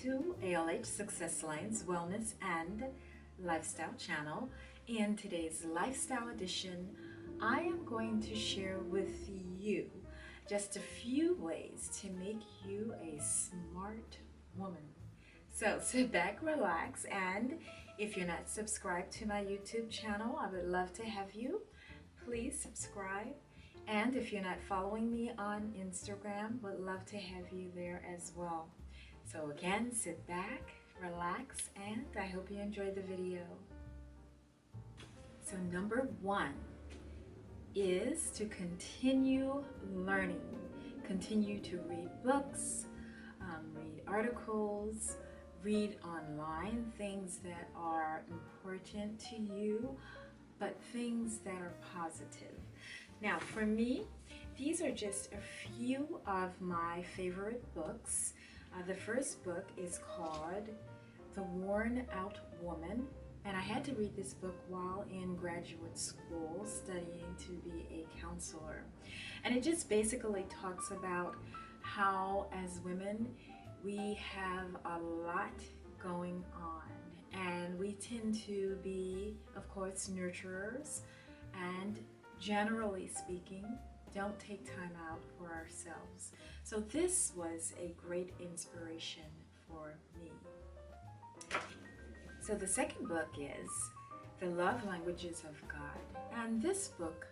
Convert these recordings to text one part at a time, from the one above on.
to ALH Success Lane's Wellness and Lifestyle channel. In today's Lifestyle edition, I am going to share with you just a few ways to make you a smart woman. So sit back, relax, and if you're not subscribed to my YouTube channel, I would love to have you. Please subscribe. And if you're not following me on Instagram, would love to have you there as well. So again, sit back, relax, and I hope you enjoyed the video. So number one is to continue learning. Continue to read books, read articles, read online things that are important to you, but things that are positive. Now for me, these are just a few of my favorite books. The first book is called The Worn Out Woman, and I had to read this book while in graduate school studying to be a counselor. And it just basically talks about how as women we have a lot going on, and we tend to be, of course, nurturers, and generally speaking, don't take time out for ourselves. So this was a great inspiration for me. So the second book is The Love Languages of God. And this book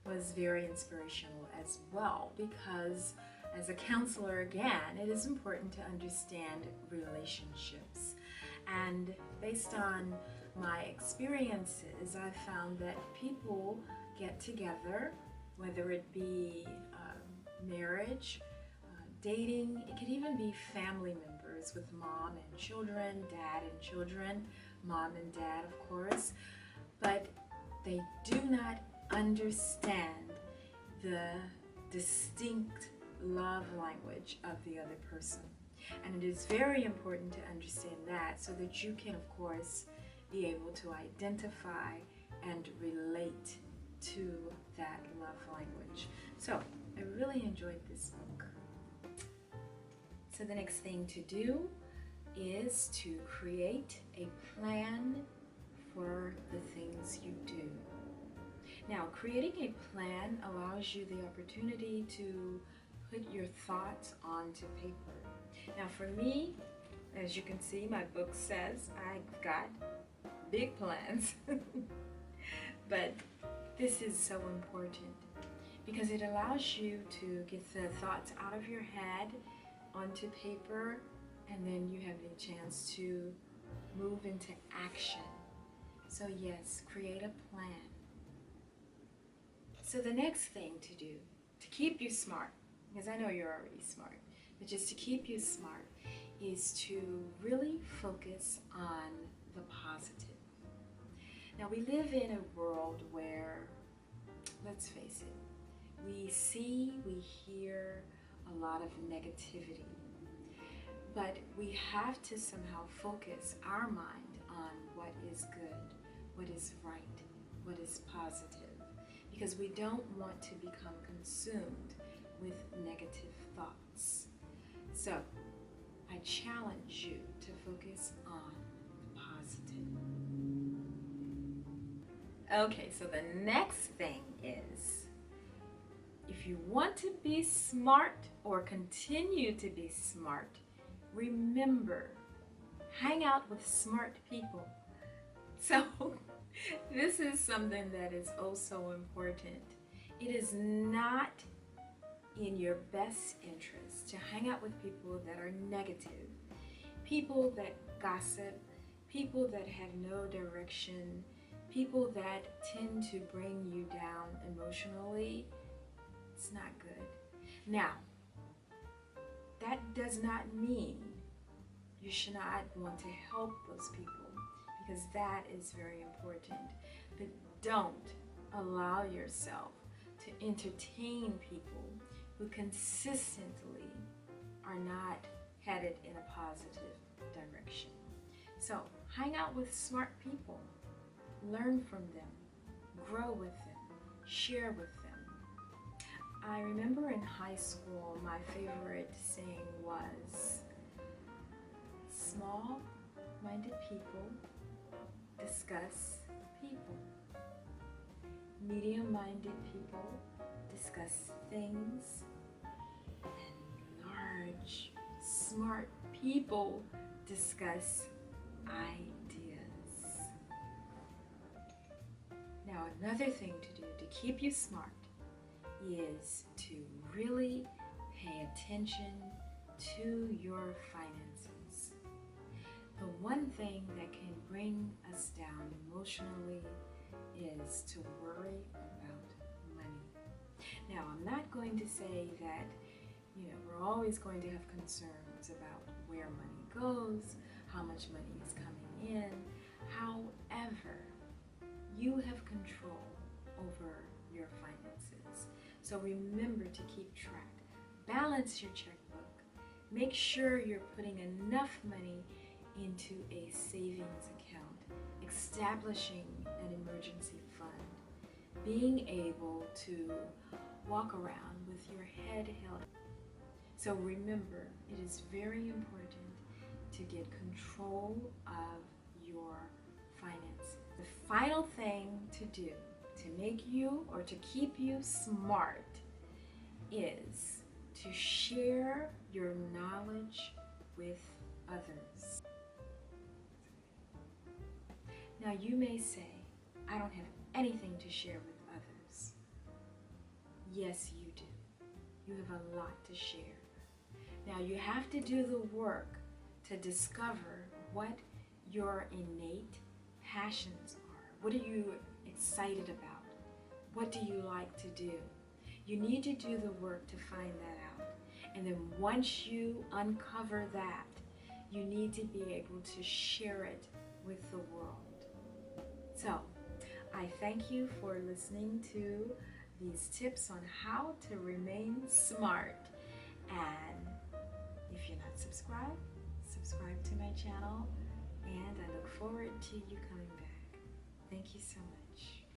was very inspirational as well, because as a counselor, again, it is important to understand relationships. And based on my experiences, I found that people get together, whether it be marriage, dating, it could even be family members with mom and children, dad and children, mom and dad, of course, but they do not understand the distinct love language of the other person. And it is very important to understand that so that you can, of course, be able to identify and relate to that love language. So I really enjoyed this book. So the next thing to do is to create a plan for the things you do. Now, creating a plan allows you the opportunity to put your thoughts onto paper. Now for me, as you can see, my book says I've got big plans. But this is so important because it allows you to get the thoughts out of your head onto paper, and then you have the chance to move into action. So yes, create a plan. So the next thing to do to keep you smart, because I know you're already smart, but just to keep you smart, is to really focus on the positive. Now we live in a world where, let's face it, we see, we hear a lot of negativity, but we have to somehow focus our mind on what is good, what is right, what is positive, because we don't want to become consumed with negative thoughts. So I challenge you to focus on the positive. Okay, so the next thing is, if you want to be smart or continue to be smart, remember, hang out with smart people. So this is something that is also important. It is not in your best interest to hang out with people that are negative, people that gossip, people that have no direction, people that tend to bring you down emotionally. It's not good. Now, that does not mean you should not want to help those people, because that is very important. But don't allow yourself to entertain people who consistently are not headed in a positive direction. So hang out with smart people. Learn from them, grow with them, share with them. I remember in high school, my favorite saying was, Small-minded people discuss people. Medium-minded people discuss things. And large, smart people discuss ideas. Now, another thing to do to keep you smart is to really pay attention to your finances. The one thing that can bring us down emotionally is to worry about money. Now, I'm not going to say that, we're always going to have concerns about where money goes, how much money is coming in. However, you have control over your finances. So remember to keep track. Balance your checkbook. Make sure you're putting enough money into a savings account, establishing an emergency fund, being able to walk around with your head held. So remember, it is very important to get control of your finances. The final thing to do to make you or to keep you smart is to share your knowledge with others. Now you may say, I don't have anything to share with others. Yes, you do. You have a lot to share. Now you have to do the work to discover what your innate passions are. What are you excited about? What do you like to do? You need to do the work to find that out. And then once you uncover that, you need to be able to share it with the world. So, I thank you for listening to these tips on how to remain smart. And if you're not subscribed, subscribe to my channel. And I look forward to you coming back. Thank you so much.